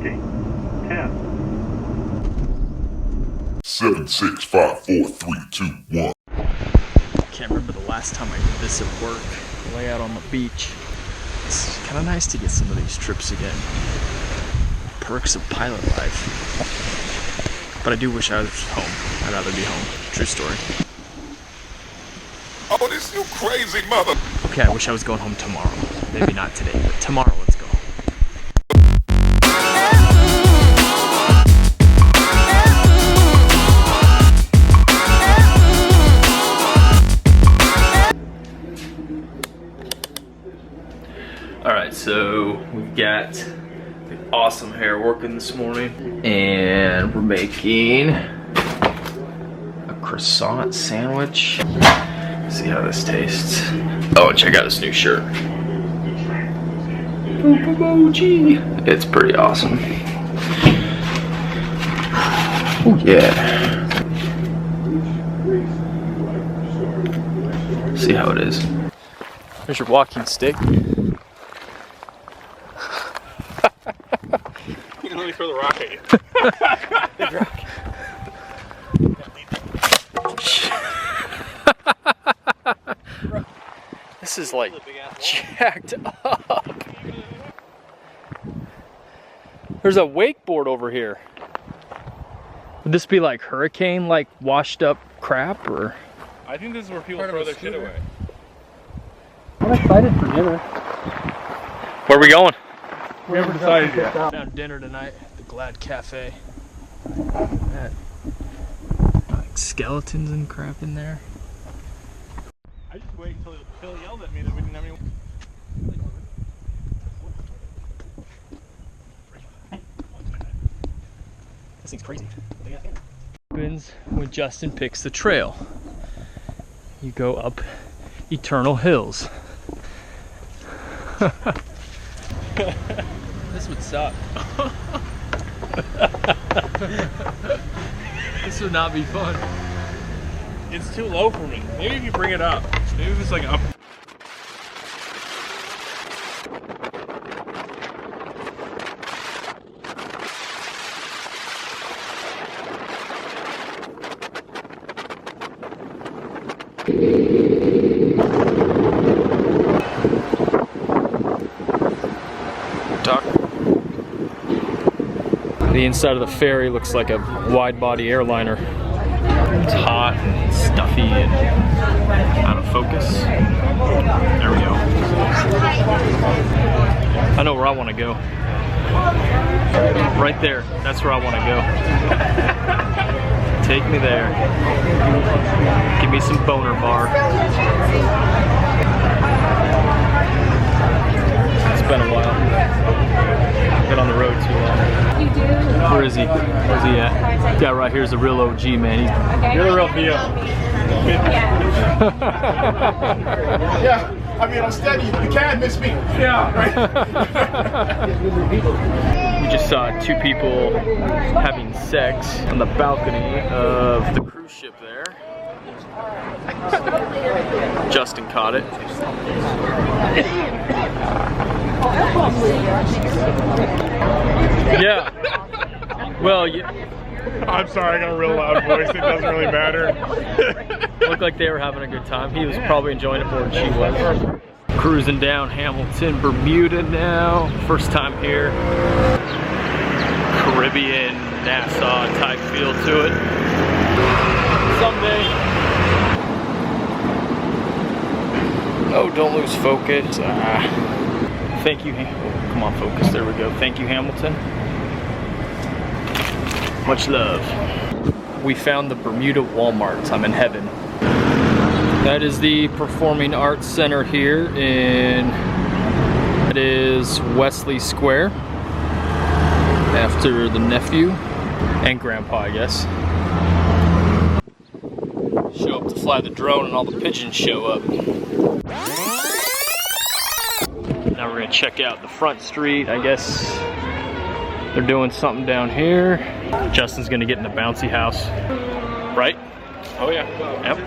Parking. 10. 7, 6, 5, 4, 3, 2, 1. Can't remember the last time I did this at work. Lay out on the beach. It's kind of nice to get some of these trips again. Perks of pilot life. But I do wish I was home. I'd rather be home. True story. Oh, this you crazy mother. Okay, I wish I was going home tomorrow. Maybe not today, but tomorrow let's go. Alright, so we've got the awesome hair working this morning. And we're making a croissant sandwich. See how this tastes. Oh, and check out this new shirt. Emoji. It's pretty awesome. Oh yeah. See how it is. There's your walking stick. Let me throw the rock at you. Big rock. This is like jacked up. There's a wakeboard over here. Would this be like hurricane, like washed up crap, or? I think this is where people throw their shit away. I'm excited for dinner. Where are we going? We haven't decided yet. Down dinner tonight at the Glad Cafe. Like skeletons and crap in there. I just wait until Phil yelled at me that we didn't have any. This thing's crazy. Happens when Justin picks the trail. You go up eternal hills. This would suck. This would not be fun. It's too low for me. Maybe if you bring it up. Maybe if it's like up. Dock. The inside of the ferry looks like a wide-body airliner. It's hot and stuffy and out of focus. There we go. I know where I want to go. Right there. That's where I want to go. Take me there. Give me some boner bar. It's been a while. Been on the road too long. Where is he? Where's he at? Yeah, right here's the real OG, man. You're the real deal. Yeah, I mean, I'm steady. You can't miss me. Yeah. We just saw two people having sex on the balcony of the cruise ship there. Justin caught it. Yeah. Well, I'm sorry, I got a real loud voice. It doesn't really matter. looked like they were having a good time. He was probably enjoying it more than she was. Cruising down Hamilton, Bermuda now. First time here. Caribbean, Nassau type feel to it. Someday. Oh, don't lose focus. Thank you. Come on, focus. There we go. Thank you, Hamilton. Much love. We found the Bermuda Walmart. I'm in heaven. That is the Performing Arts Center here in, it is Wesley Square. After the nephew and grandpa, I guess. Show up to fly the drone and all the pigeons show up. Now we're gonna check out the front street. I guess they're doing something down here. Justin's gonna get in the bouncy house, right? Oh yeah. Yep.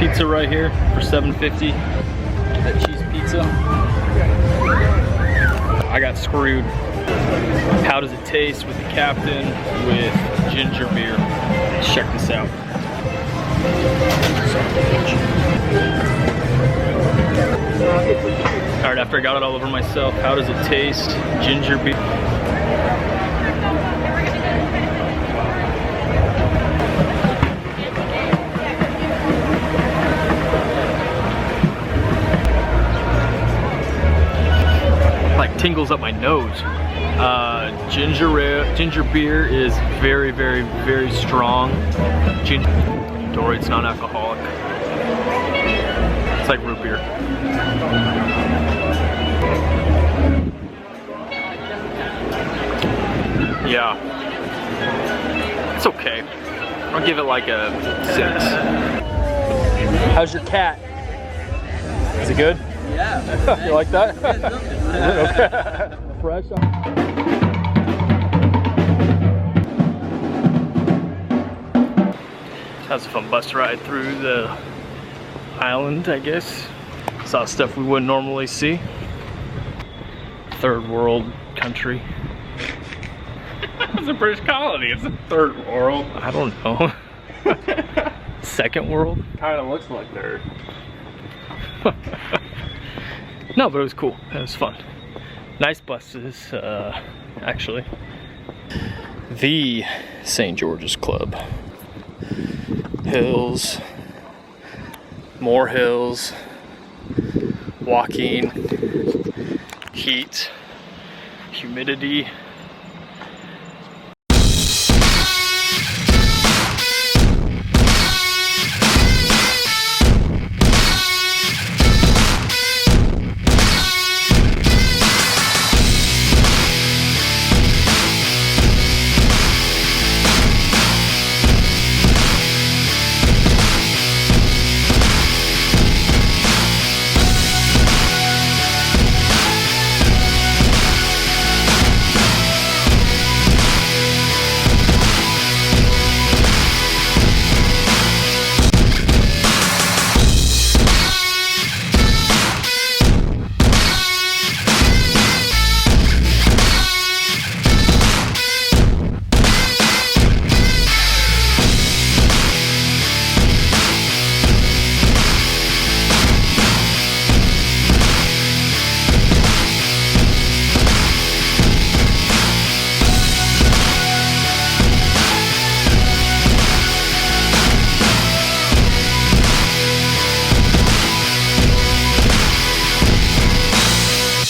Pizza right here for $7.50. That cheese pizza. I got screwed. How does it taste with the captain with ginger beer? Let's check this out. All right, after I got it all over myself, how does it taste? Ginger beer. Like tingles up my nose. Ginger beer is very, very, very strong. Dory, it's non-alcoholic. It's like root beer. Yeah, it's okay. I'll give it like a 6. How's your cat? Is it good? Yeah. You like that? Okay. Fresh. That was a fun bus ride through the island, I guess. Saw stuff we wouldn't normally see. Third world country. It's a British colony. It's a third world. I don't know. Second world? Kind of looks like third. No, but it was cool. It was fun. Nice buses, actually. The St. George's Club. Hills, more hills, walking, heat, humidity.